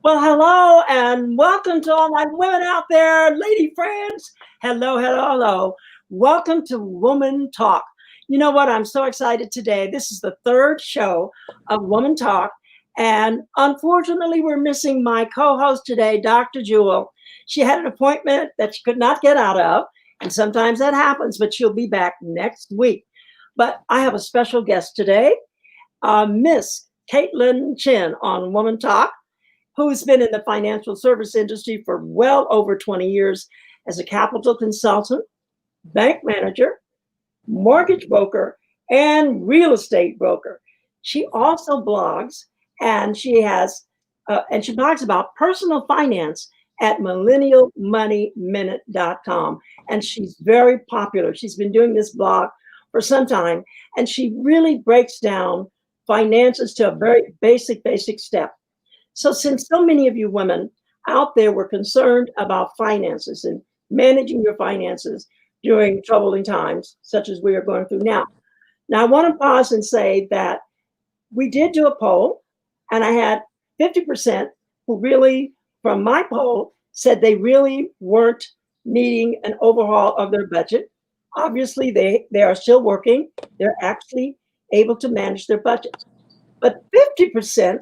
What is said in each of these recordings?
Well, hello and welcome to all my women out there, lady friends. Hello, hello, hello. Welcome to Woman Talk. You know what? I'm so excited today. This is the third show of Woman Talk. And unfortunately, we're missing my co-host today, Dr. Jewel. She had an appointment that she could not get out of. And sometimes that happens, but she'll be back next week. But I have a special guest today, Miss Caitlin Chin on Woman Talk, who's been in the financial service industry for well over 20 years as a capital consultant, bank manager, mortgage broker, and real estate broker. She also blogs, and she blogs about personal finance at millennialmoneyminute.com. And she's very popular. She's been doing this blog for some time, and she really breaks down finances to a very basic step. So since so many of you women out there were concerned about finances and managing your finances during troubling times, such as we are going through now. Now, I want to pause and say that we did do a poll, and I had 50% who really, from my poll, said they really weren't needing an overhaul of their budget. Obviously, they are still working. They're actually able to manage their budgets. But 50%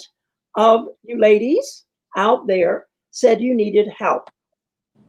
of you ladies out there said you needed help.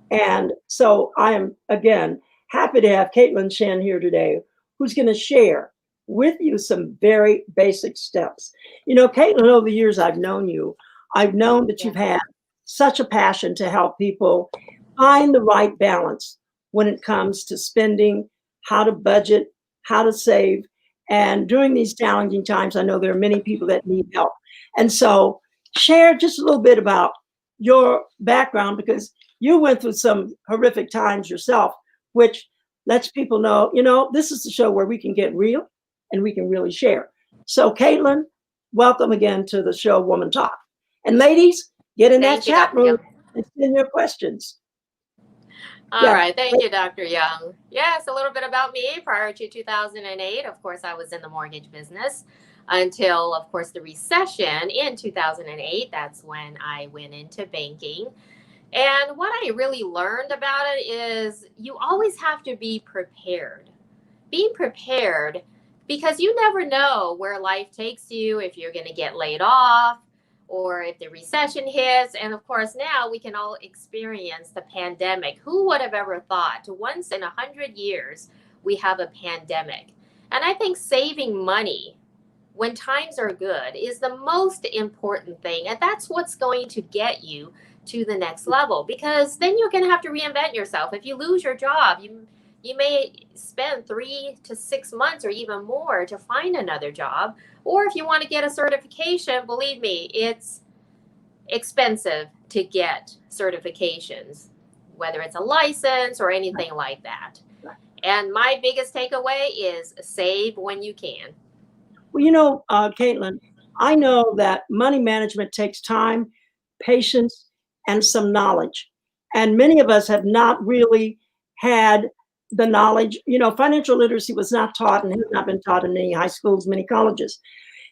And so I am, again, happy to have Caitlin Chin here today, who's going to share with you some very basic steps. You know, Caitlin, over the years I've known you, I've known that you've had such a passion to help people find the right balance when it comes to spending, how to budget, how to save. And during these challenging times, I know there are many people that need help. And so share just a little bit about your background, because you went through some horrific times yourself, which lets people know, you know, this is the show where we can get real and we can really share. So Caitlin, welcome again to the show, Woman Talk. And ladies, get in that chat room and send your questions. All right. Thank you, Dr. Young. Yes, a little bit about me. Prior to 2008, of course, I was in the mortgage business until, of course, the recession in 2008. That's when I went into banking. And what I really learned about it is you always have to be prepared. Be prepared because you never know where life takes you, if you're going to get laid off, or if the recession hits. And of course, now we can all experience the pandemic. Who would have ever thought once in 100 years we have a pandemic? And I think saving money when times are good is the most important thing. And that's what's going to get you to the next level, because then you're going to have to reinvent yourself. If you lose your job, you may spend 3 to 6 months or even more to find another job. Or if you want to get a certification, believe me, it's expensive to get certifications, whether it's a license or anything like that. And my biggest takeaway is save when you can. Well, you know, Caitlin, I know that money management takes time, patience, and some knowledge. And many of us have not really had the knowledge. You know, financial literacy was not taught and has not been taught in many high schools, many colleges.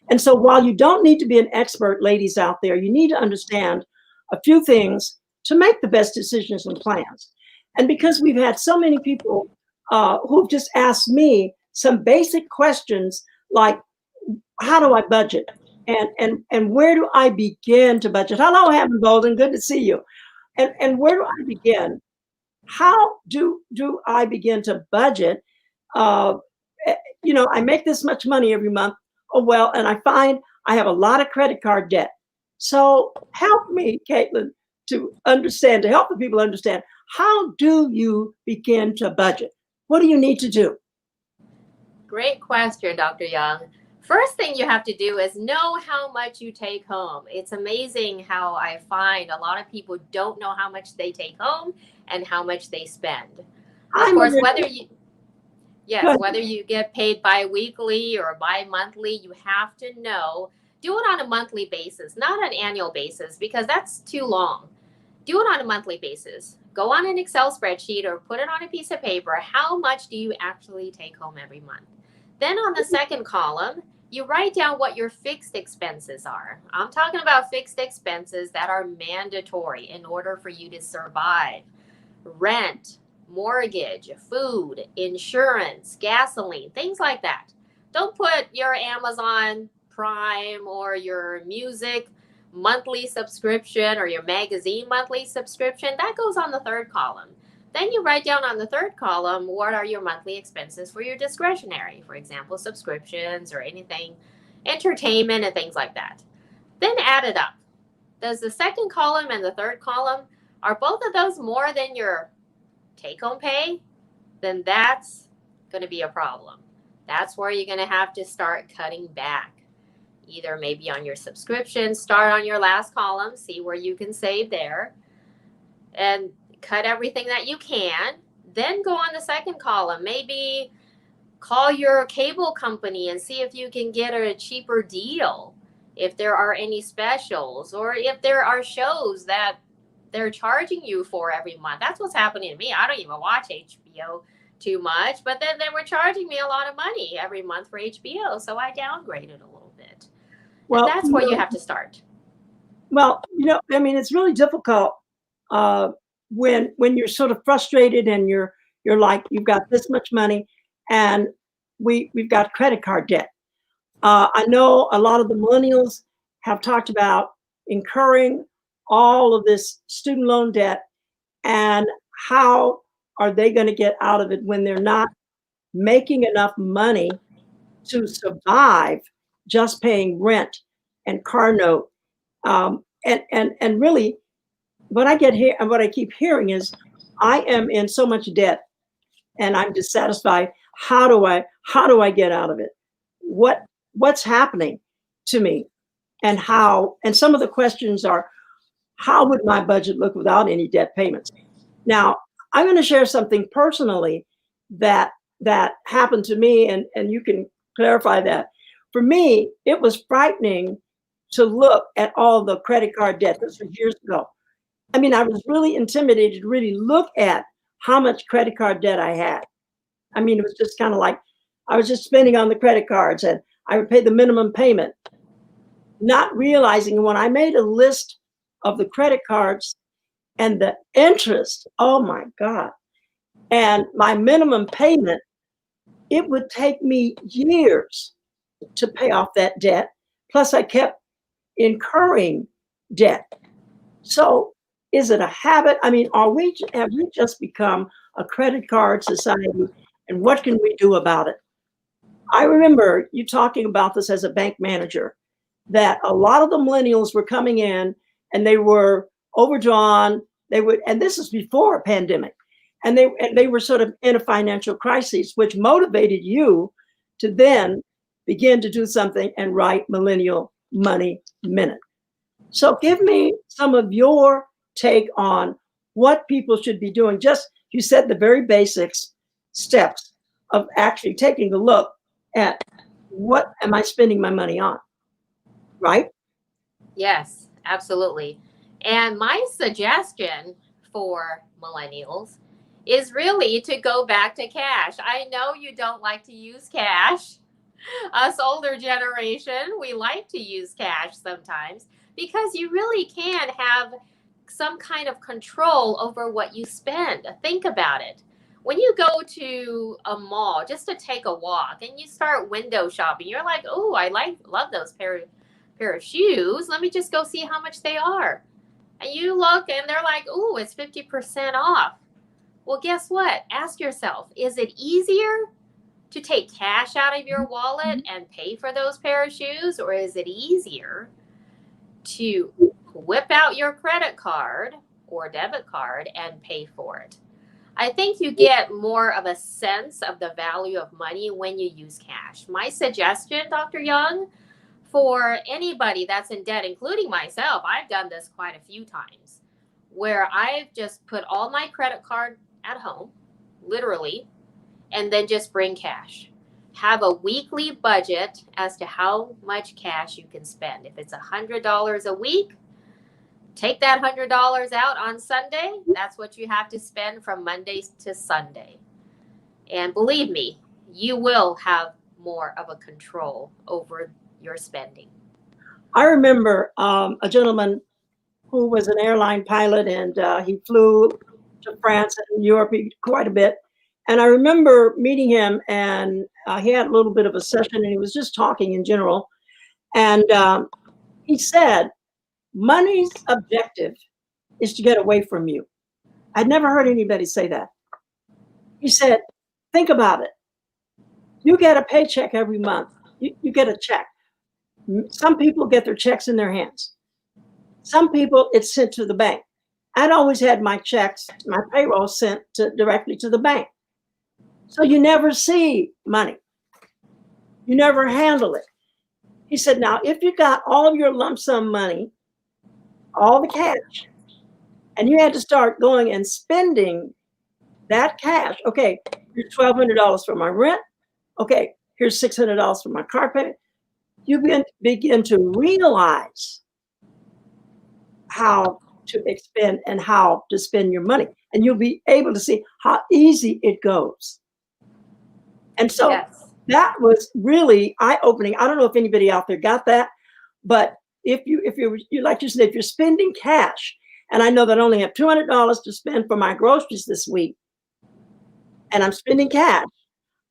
And so while you don't need to be an expert, ladies out there, you need to understand a few things to make the best decisions and plans. And because we've had so many people who've just asked me some basic questions like, how do I budget? And where do I begin to budget? Hello, Hammond Bolden, good to see you. And where do I begin? How do I begin to budget? You know, I make this much money every month. Oh, well, and I find I have a lot of credit card debt. So help me, Caitlin, to understand, to help the people understand, how do you begin to budget? What do you need to do? Great question, Dr. Young. First thing you have to do is know how much you take home. It's amazing how I find a lot of people don't know how much they take home and how much they spend. Of I'm a course, little, yes, good. whether you get paid bi-weekly or bi-monthly, you have to know. Do it on a monthly basis, not an annual basis, because that's too long. Do it on a monthly basis. Go on an Excel spreadsheet or put it on a piece of paper. How much do you actually take home every month? Then on the second column, you write down what your fixed expenses are. I'm talking about fixed expenses that are mandatory in order for you to survive. Rent, mortgage, food, insurance, gasoline, things like that. Don't put your Amazon Prime or your music monthly subscription or your magazine monthly subscription. That goes on the third column. Then you write down on the third column what are your monthly expenses for your discretionary, for example, subscriptions or anything, entertainment and things like that. Then add it up. Does the second column and the third column, are both of those more than your take home pay? Then that's going to be a problem. That's where you're going to have to start cutting back. Either maybe on your subscription, start on your last column, see where you can save there, and cut everything that you can. Then go on the second column. Maybe call your cable company and see if you can get a cheaper deal, if there are any specials, or if there are shows that they're charging you for every month. That's what's happening to me. I don't even watch HBO too much, but then they were charging me a lot of money every month for HBO, so I downgraded a little bit. And Well, that's where you have to start. I mean, it's really difficult uh, when you're sort of frustrated and you're like, you've got this much money, and we've got credit card debt. I know a lot of the millennials have talked about incurring all of this student loan debt, and how are they going to get out of it when they're not making enough money to survive just paying rent and car note. And really, what I get here and what I keep hearing is, I am in so much debt and I'm dissatisfied. How do I get out of it? What's happening to me, and how? And some of the questions are, how would my budget look without any debt payments? Now, I'm going to share something personally that happened to me, and you can clarify that. For me, it was frightening to look at all the credit card debt. This was years ago. I mean, I was really intimidated to really look at how much credit card debt I had. I mean, it was just kind of like I was just spending on the credit cards, and I would pay the minimum payment, not realizing when I made a list of the credit cards and the interest, oh my God, and my minimum payment, it would take me years to pay off that debt. Plus, I kept incurring debt. So, is it a habit? I mean, have we just become a credit card society? And what can we do about it? I remember you talking about this as a bank manager, that a lot of the millennials were coming in and they were overdrawn. And this is before a pandemic, and they were sort of in a financial crisis, which motivated you to then begin to do something and write Millennial Money Minute. So give me some of your take on what people should be doing. Just, you said the very basics steps of actually taking a look at, what am I spending my money on, right? Yes, absolutely. And my suggestion for millennials is really to go back to cash. I know you don't like to use cash. Us older generation, we like to use cash sometimes because you really can have some kind of control over what you spend. Think about it. When you go to a mall just to take a walk and you start window shopping, you're like, "Oh, love those pair of shoes. Let me just go see how much they are." And you look and they're like, "Oh, it's 50% off." Well, guess what? Ask yourself, is it easier to take cash out of your wallet and pay for those pair of shoes, or is it easier to whip out your credit card or debit card and pay for it? I think you get more of a sense of the value of money when you use cash. My suggestion, Dr. Young, for anybody that's in debt, including myself, I've done this quite a few times, where I've just put all my credit card at home, literally, and then just bring cash. Have a weekly budget as to how much cash you can spend. If it's $100 a week, take that $100 out on Sunday. That's what you have to spend from Monday to Sunday. And believe me, you will have more of a control over your spending. I remember a gentleman who was an airline pilot, and he flew to France and Europe quite a bit. And I remember meeting him, and he had a little bit of a session, and he was just talking in general. And he said, money's objective is to get away from you. I'd never heard anybody say that. He said, think about it. You get a paycheck every month. You get a check. Some people get their checks in their hands. Some people, it's sent to the bank. I'd always had my checks, my payroll sent directly to the bank. So you never see money. You never handle it. He said, now, if you got all of your lump sum money, all the cash, and you had to start going and spending that cash, okay, here's $1,200 for my rent. Okay, here's $600 for my car payment. You begin to realize how to expend and how to spend your money. And you'll be able to see how easy it goes. And so Yes. that was really eye-opening. I don't know if anybody out there got that, but if you like you said, if you're spending cash, and I know that I only have $200 to spend for my groceries this week, and I'm spending cash,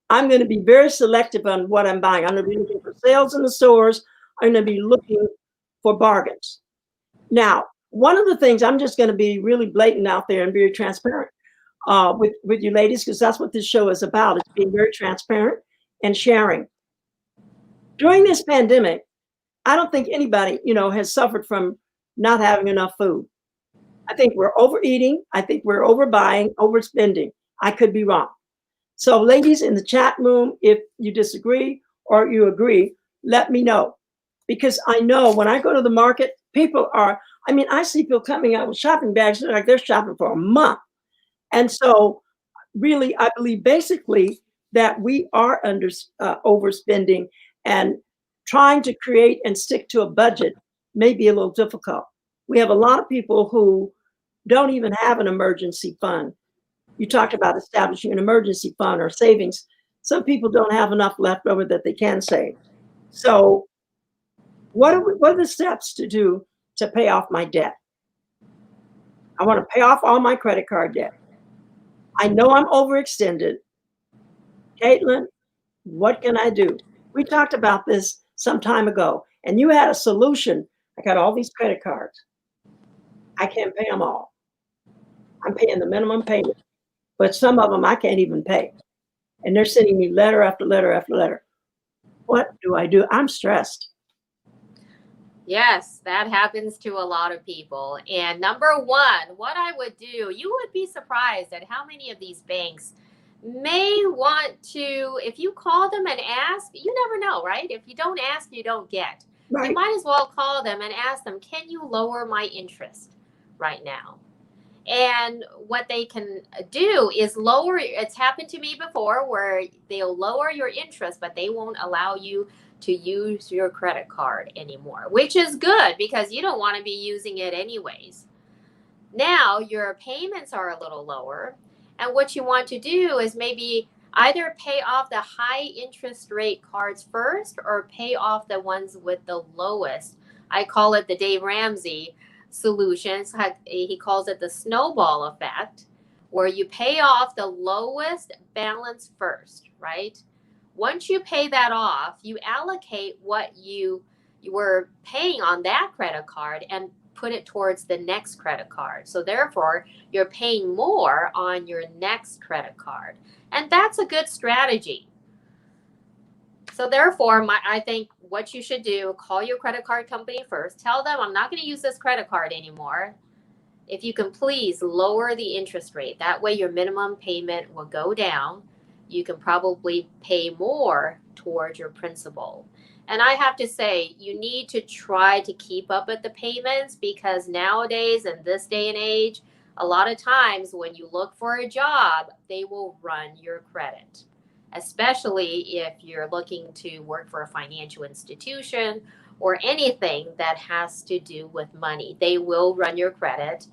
I'm going to be very selective on what I'm buying. I'm going to be looking for sales in the stores. I'm going to be looking for bargains. Now, one of the things, I'm just going to be really blatant out there and very transparent with you ladies, because that's what this show is about. It's being very transparent and sharing. During this pandemic, I don't think anybody, has suffered from not having enough food. I think we're overeating. I think we're overbuying, overspending. I could be wrong. So ladies in the chat room, if you disagree or you agree, let me know. Because I know when I go to the market, I see people coming out with shopping bags like they're shopping for a month. And so really, I believe basically that we are overspending, and trying to create and stick to a budget may be a little difficult. We have a lot of people who don't even have an emergency fund. You talked about establishing an emergency fund or savings. Some people don't have enough left over that they can save. So what are the steps to do to pay off my debt? I want to pay off all my credit card debt. I know I'm overextended. Caitlin, what can I do? We talked about this some time ago, and you had a solution. I got all these credit cards. I can't pay them all. I'm paying the minimum payment, but some of them I can't even pay. And they're sending me letter after letter after letter. What do I do? I'm stressed. Yes, that happens to a lot of people. And number one, what I would do, you would be surprised at how many of these banks may want to, if you call them and ask, you never know, right? If you don't ask, you don't get. Right. You might as well call them and ask them, can you lower my interest right now? And what they can do is lower, it's happened to me before where they'll lower your interest, but they won't allow you to use your credit card anymore, which is good because you don't want to be using it anyways. Now your payments are a little lower. And what you want to do is maybe either pay off the high interest rate cards first or pay off the ones with the lowest. I call it the Dave Ramsey solution. He calls it the snowball effect, where you pay off the lowest balance first, right? Once you pay that off, you allocate what you were paying on that credit card and put it towards the next credit card. So therefore, you're paying more on your next credit card. And that's a good strategy. So therefore, I think what you should do, call your credit card company first. Tell them, I'm not going to use this credit card anymore. if you can please lower the interest rate, that way your minimum payment will go down. You can probably pay more towards your principal. And I have to say, you need to try to keep up with the payments, because nowadays, in this day and age, a lot of times when you look for a job, they will run your credit, especially if you're looking to work for a financial institution or anything that has to do with money. They will run your credit.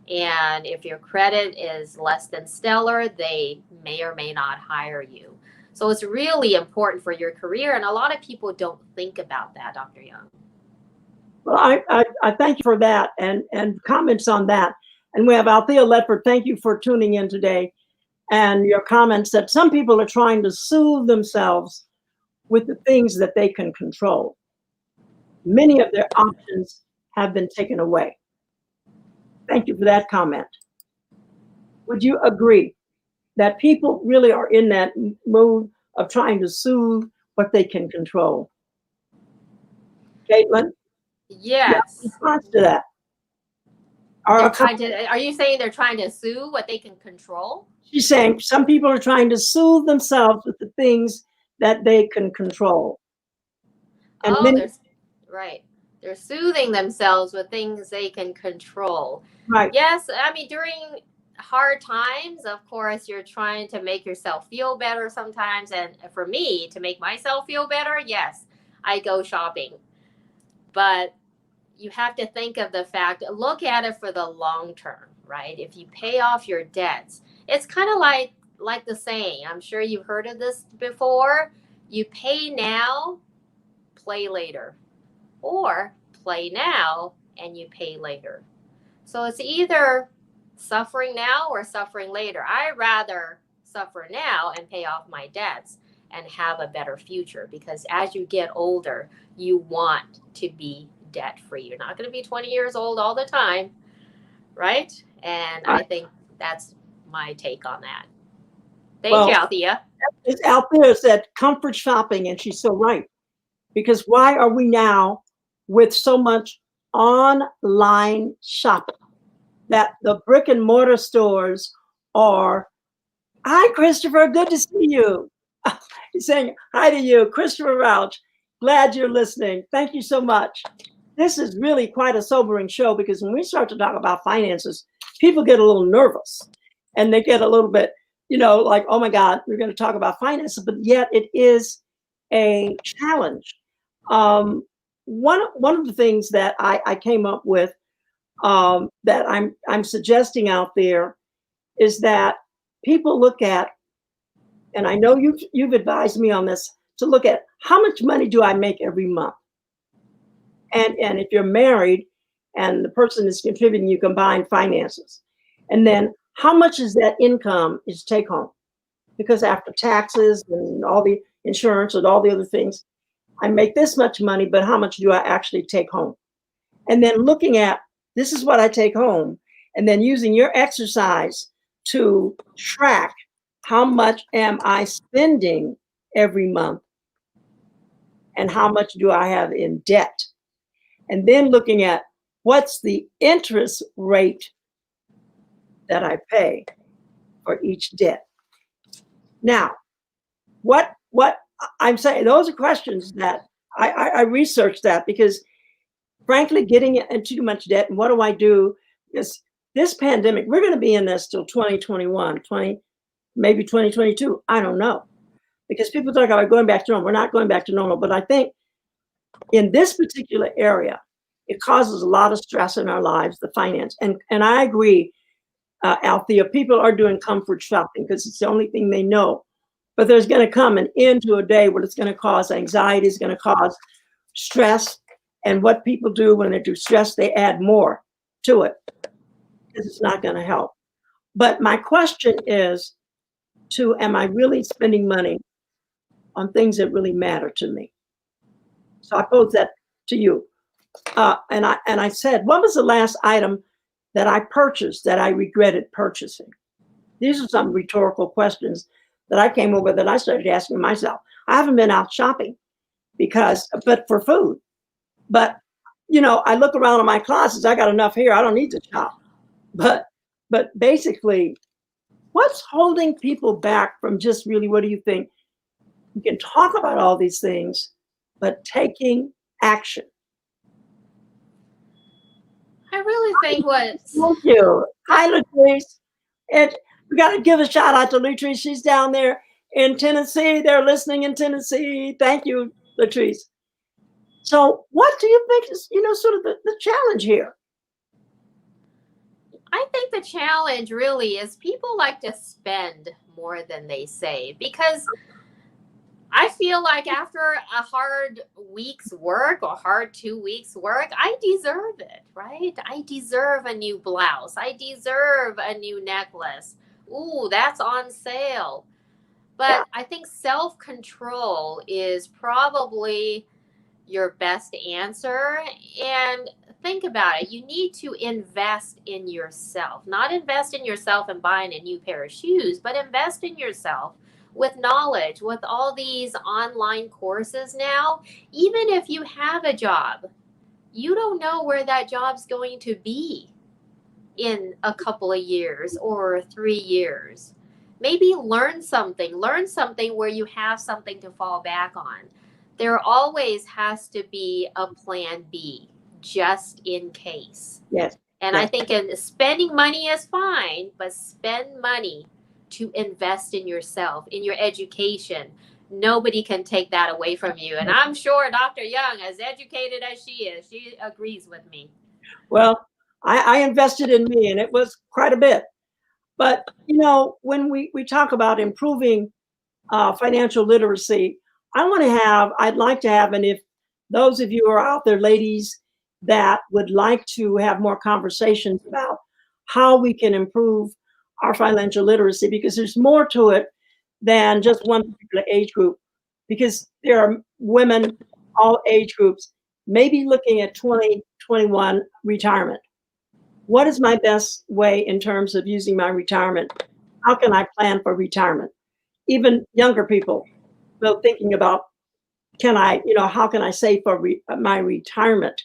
And if your credit is less than stellar, they may or may not hire you. So it's really important for your career. And a lot of people don't think about that, Dr. Young. Well, I thank you for that and comments on that. And we have Althea Ledford. Thank you for tuning in today. And your comments that some people are trying to soothe themselves with the things that they can control. Many of their options have been taken away. Thank you for that comment. Would you agree that people really are in that mood of trying to soothe what they can control? Caitlin? Yes. Response to that. Are you saying they're trying to soothe what they can control? She's saying some people are trying to soothe themselves with the things that they can control. And right. They're soothing themselves with things they can control. Right. Yes, I mean, during hard times, of course, you're trying to make yourself feel better sometimes. And for me, to make myself feel better, yes, I go shopping. But you have to think of the fact, look at it for the long term, right? If you pay off your debts, it's kind of like the saying, I'm sure you've heard of this before, you pay now, play later, or play now and you pay later. So it's either suffering now or suffering later. I'd rather suffer now and pay off my debts and have a better future, because as you get older, you want to be debt free. You're not going to be 20 years old all the time, right? And I think that's my take on that. Thank you, Althea. Althea said comfort shopping, and she's so right. Because why are we now with so much online shopping that the brick and mortar stores are? Hi, Christopher. Good to see you. He's saying hi to you, Christopher Rauch. Glad you're listening. Thank you so much. This is really quite a sobering show, because when we start to talk about finances, people get a little nervous and they get a little bit, like, oh my God, we're going to talk about finances, but yet it is a challenge. One of the things that I came up with that I'm suggesting out there is that people look at, and I know you've advised me on this, to look at how much money do I make every month. And if you're married and the person is contributing, you combine finances. And then how much is that income is take home? Because after taxes and all the insurance and all the other things, I make this much money, but how much do I actually take home? And then looking at, this is what I take home, and then using your exercise to track how much am I spending every month and how much do I have in debt? And then looking at what's the interest rate that I pay for each debt. Now, what I'm saying, those are questions that I researched that, because frankly, getting into too much debt, and what do I do? Because this pandemic, we're going to be in this till 2021, maybe 2022. I don't know. Because people talk about going back to normal. We're not going back to normal. But I think in this particular area, it causes a lot of stress in our lives, the finance. And I agree, Althea, people are doing comfort shopping because it's the only thing they know. But there's going to come an end to a day where it's going to cause anxiety, it's going to cause stress. And what people do when they do stress, they add more to it, because it's not going to help. But my question is am I really spending money on things that really matter to me? So I pose that to you. And I said, what was the last item that I purchased that I regretted purchasing? These are some rhetorical questions that I came over that I started asking myself. I haven't been out shopping but for food. But, I look around in my closets, I got enough here. I don't need to shop. But basically, what's holding people back from just really, what do you think? We can talk about all these things, but taking action. I really think what's Thank you. Hi, Latrice. And we got to give a shout out to Latrice. She's down there in Tennessee. They're listening in Tennessee. Thank you, Latrice. So, what do you think is, sort of the challenge here? I think the challenge really is people like to spend more than they save, because I feel like after a hard week's work or hard 2 weeks work, I deserve it, right? I deserve a new blouse. I deserve a new necklace. Ooh, that's on sale. Yeah. But I think self-control is probably your best answer. And think about it. You need to invest in yourself, not invest in yourself and buying a new pair of shoes, but invest in yourself with knowledge, with all these online courses now. Even if you have a job, you don't know where that job's going to be in a couple of years or 3 years. Maybe learn something where you have something to fall back on. There always has to be a plan B, just in case. Yes. And I think spending money is fine, but spend money to invest in yourself, in your education. Nobody can take that away from you. And I'm sure Dr. Young, as educated as she is, she agrees with me. Well, I invested in me, and it was quite a bit. But, when we talk about improving financial literacy, I'd like to have, and if those of you are out there, ladies, that would like to have more conversations about how we can improve our financial literacy, because there's more to it than just one particular age group, because there are women, all age groups, maybe looking at 2021 retirement. What is my best way in terms of using my retirement? How can I plan for retirement? Even younger people, thinking about, how can I save for my retirement?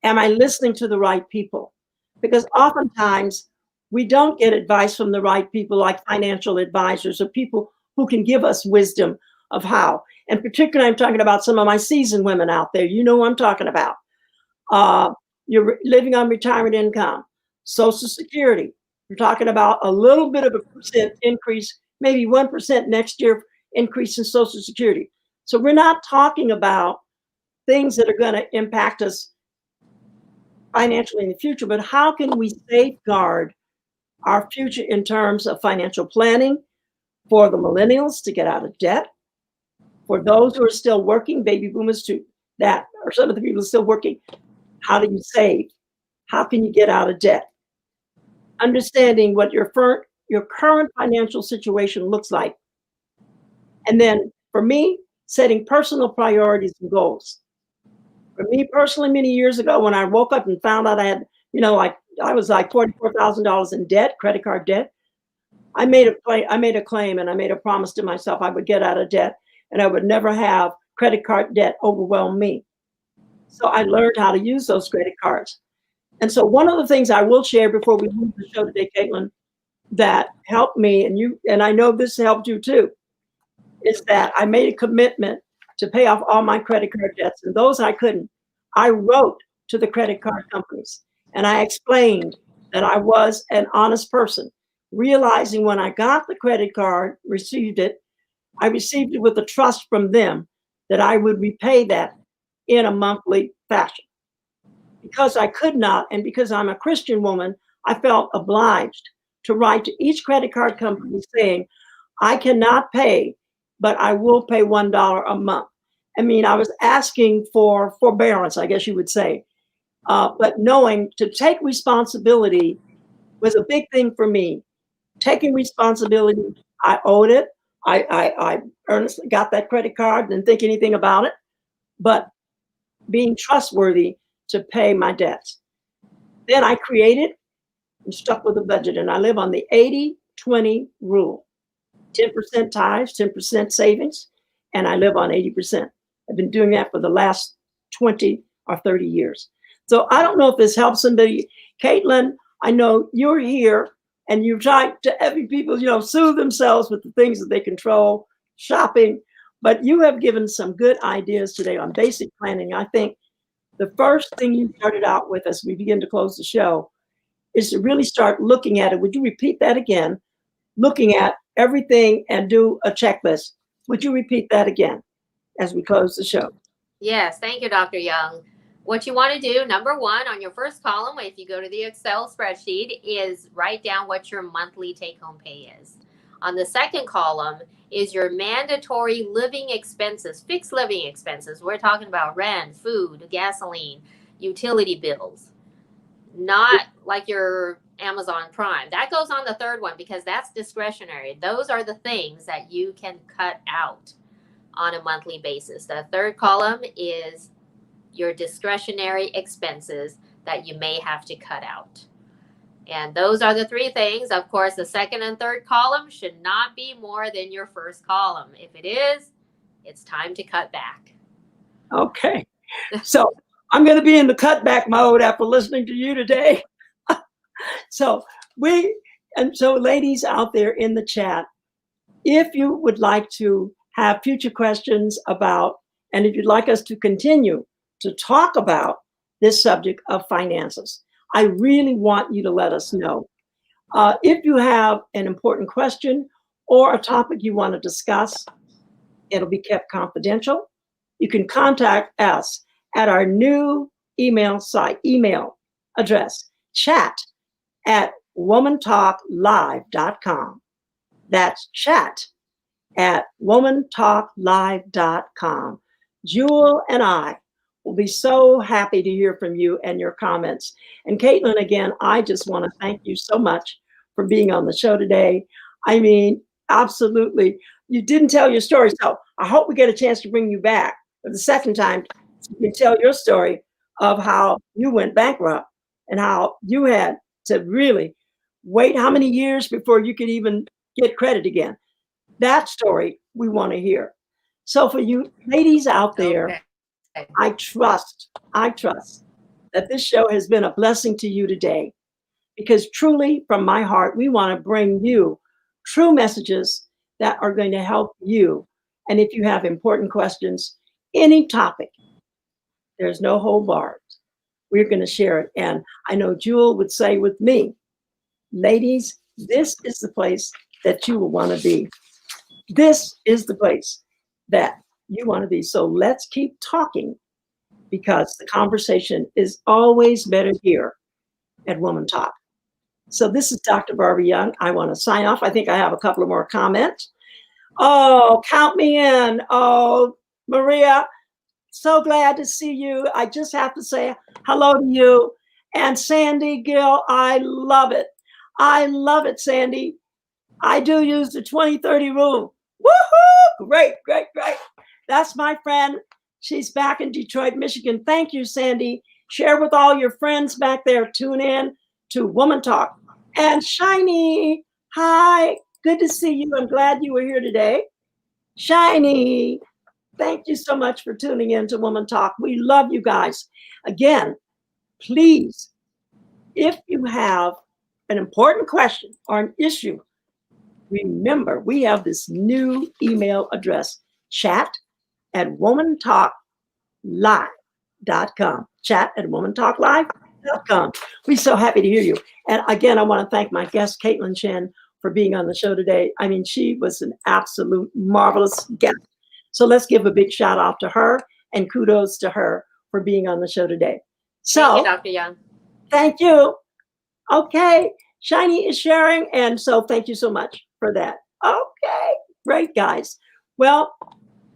Am I listening to the right people? Because oftentimes we don't get advice from the right people, like financial advisors or people who can give us wisdom of how. And particularly, I'm talking about some of my seasoned women out there. You know what I'm talking about. You're living on retirement income, Social Security. We're talking about a little bit of a percent increase, maybe 1% next year increase in Social Security. So we're not talking about things that are going to impact us financially in the future, but how can we safeguard our future in terms of financial planning for the millennials to get out of debt, for those who are still working, baby boomers to that, or some of the people still working. How do you save? How can you get out of debt? Understanding what your current financial situation looks like. And then for me, setting personal priorities and goals. For me personally, many years ago, when I woke up and found out I had, I was like $44,000 in debt, credit card debt. I made a claim and I made a promise to myself I would get out of debt and I would never have credit card debt overwhelm me. So I learned how to use those credit cards. And so one of the things I will share before we move the show today, Caitlin, that helped me, and I know this helped you too, is that I made a commitment to pay off all my credit card debts, and those I couldn't. I wrote to the credit card companies and I explained that I was an honest person, realizing when I got the credit card, I received it with the trust from them that I would repay that in a monthly fashion. Because I could not, and because I'm a Christian woman, I felt obliged to write to each credit card company saying, I cannot pay, but I will pay $1 a month. I mean, I was asking for forbearance, I guess you would say. But knowing to take responsibility was a big thing for me. Taking responsibility, I owed it. I earnestly got that credit card, didn't think anything about it, but being trustworthy to pay my debts. Then I created and stuck with a budget, and I live on the 80-20 rule. 10% tithes, 10% savings, and I live on 80%. I've been doing that for the last 20 or 30 years. So I don't know if this helps somebody. Caitlin, I know you're here and you're trying to every people, soothe themselves with the things that they control, shopping, but you have given some good ideas today on basic planning. I think the first thing you started out with as we begin to close the show is to really start looking at it. Would you repeat that again? Looking at everything and do a checklist. Would you repeat that again as we close the show? Yes, thank you, Dr. Young. What you want to do, number one, on your first column, if you go to the Excel spreadsheet, is write down what your monthly take-home pay is. On the second column is your mandatory living expenses, fixed living expenses. We're talking about rent, food, gasoline, utility bills, not like your Amazon Prime. That goes on the third one because that's discretionary. Those are the things that you can cut out on a monthly basis. The third column is your discretionary expenses that you may have to cut out. And those are the three things. Of course, the second and third column should not be more than your first column. If it is, it's time to cut back. Okay. So I'm going to be in the cutback mode after listening to you today. So ladies out there in the chat, if you would like to have future questions about, and if you'd like us to continue to talk about this subject of finances, I really want you to let us know. If you have an important question or a topic you want to discuss, it'll be kept confidential. You can contact us at our new email address, chat@womantalklive.com. That's chat@womantalklive.com. Jewel and I will be so happy to hear from you and your comments. And Caitlin, again, I just want to thank you so much for being on the show today. I mean, absolutely. You didn't tell your story, so I hope we get a chance to bring you back for the second time so you can tell your story of how you went bankrupt and how you had to really wait how many years before you could even get credit again. That story we want to hear. So for you ladies out there, Okay. I trust that this show has been a blessing to you today, because truly from my heart, we want to bring you true messages that are going to help you. And if you have important questions, any topic, there's no hold barred. We're going to share it. And I know Jewel would say with me, ladies, this is the place that you will want to be. This is the place that you want to be. So let's keep talking, because the conversation is always better here at Woman Talk. So this is Dr. Barbara Young. I want to sign off. I think I have a couple of more comments. Oh, count me in. Oh, Maria, so glad to see you. I just have to say hello to you. And Sandy Gill, I love it. I love it, Sandy. I do use the 20-30 rule. Woohoo! Great. That's my friend. She's back in Detroit, Michigan. Thank you, Sandy. Share with all your friends back there. Tune in to Woman Talk. And Shiny, hi. Good to see you. I'm glad you were here today. Shiny, thank you so much for tuning in to Woman Talk. We love you guys. Again, please, if you have an important question or an issue, remember, we have this new email address, chat@womantalklive.com. Chat@womantalklive.com. We're so happy to hear you. And again, I want to thank my guest, Caitlin Chen, for being on the show today. I mean, she was an absolute marvelous guest. So let's give a big shout out to her and kudos to her for being on the show today. So, Thank you, Dr. Young. Thank you. Okay. Shiny is sharing. And so thank you so much for that. Okay. Great, guys. Well,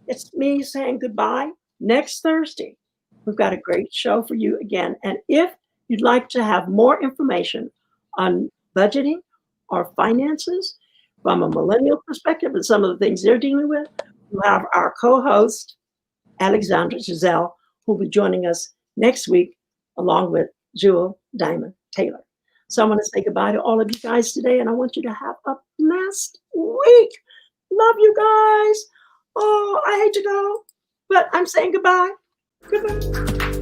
it's me saying goodbye. Next Thursday, we've got a great show for you again. And if you'd like to have more information on budgeting or finances from a millennial perspective and some of the things they're dealing with, we'll have our co-host, Alexandra Giselle, who'll be joining us next week, along with Jewel Diamond Taylor. So I'm going to say goodbye to all of you guys today, and I want you to have a blessed week. Love you guys. Oh, I hate to go, but I'm saying goodbye. Goodbye.